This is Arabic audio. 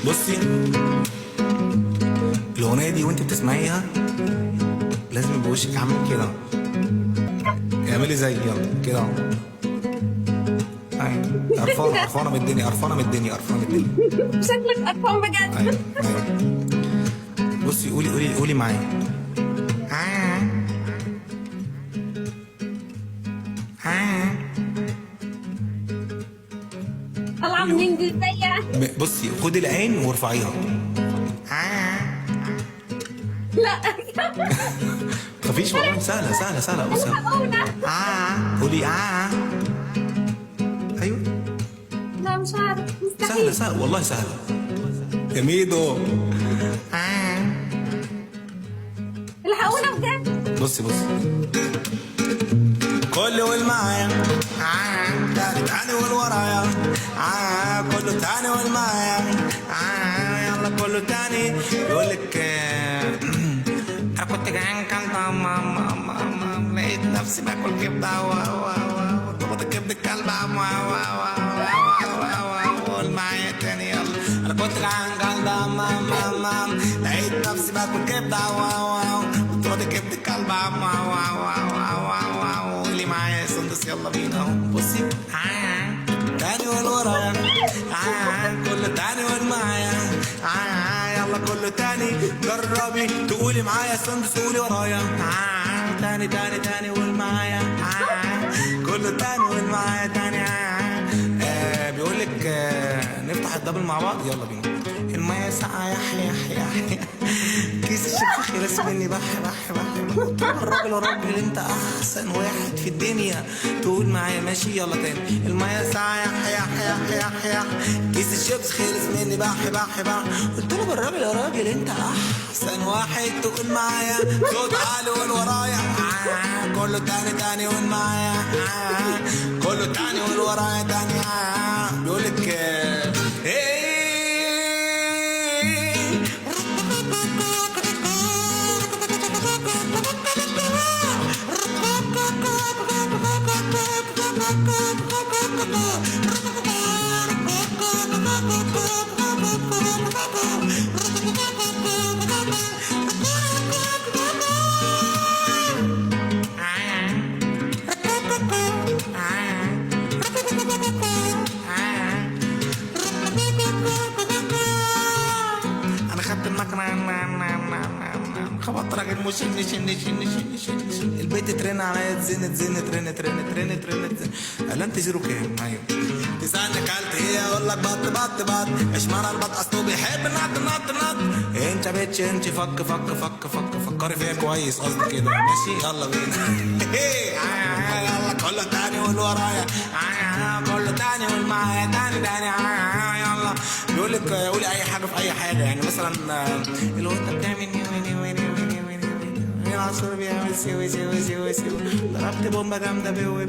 بصي الاغنيه دي وانت بتسمعيها لازم يبقى وشك عامل كده، اعملي زي يلا كده اهو. ايوه قرفانه من الدنيا، قرفانه من الدنيا، قرفانه من الدنيا. شكلك قرفان بجد. ايوه ايوه. بصي قولي معايا. طالعه من انجليزيه. بصي خدي العين وارفعيها. لا مفيش والله، سهله سهله سهله أوي، سهله. قولي ايوه لا مش عارف، سهله مستحيل. سهله والله سهله يا ميدو. الحقونا بجد. بصي كله قول معايا تاني تاني قول ورايا كله تاني قول معايا يلا كله تاني. يقولك انا كنت جعان كلت لقيت نفسي باكل كبده وطبط كبده الكلب قول معايا تاني يلا. انا كنت جعان كلت لقيت نفسي باكل كبده وطبط كبده الكلب قولي معايا يا سندس يلا بينا اهو. بصي تاني قول ورايا كله تاني قول معايا يلا كله تاني. جربي تقولي معايا يا سندس قولي ورايا تاني تاني تاني قول معايا كله تاني قول معايا تاني. بيقولك نفتح الدبل مع بعض يلا بينا. المية ساقعة يحيى كيس الشيبسي خلص مني بح الراجل انت احسن واحد في الدنيا. تقول معايا ماشي يلا تاني. المية ساقعة يحيى كيس الشيبسي خلص مني بح قلت له بالراجل يا راجل انت احسن واحد. تقول معايا صوت عالي قول ورايا كله تاني تاني قول معايا كله تاني قول ورايا تاني. بيقولك انا خدت المكنه خبطت راجل شن البيت ترن عليا تزن قال انت زيرو كام. ايوه تسالني اكلت ايه اقول لك بط اشمعنى البط اصله بيحب نط انت بيتش انت فكري فيها كويس قصدي كده ماشي يلا بينا. يلا كله تاني قول ورايا كله تاني قول معايا تاني يلا. بيقول لك قولي اي حاجه في اي حاجه يعني مثلا اللي هو انت بتعمل العصفور بيعمل سوي ضربت بومبا جامده بيو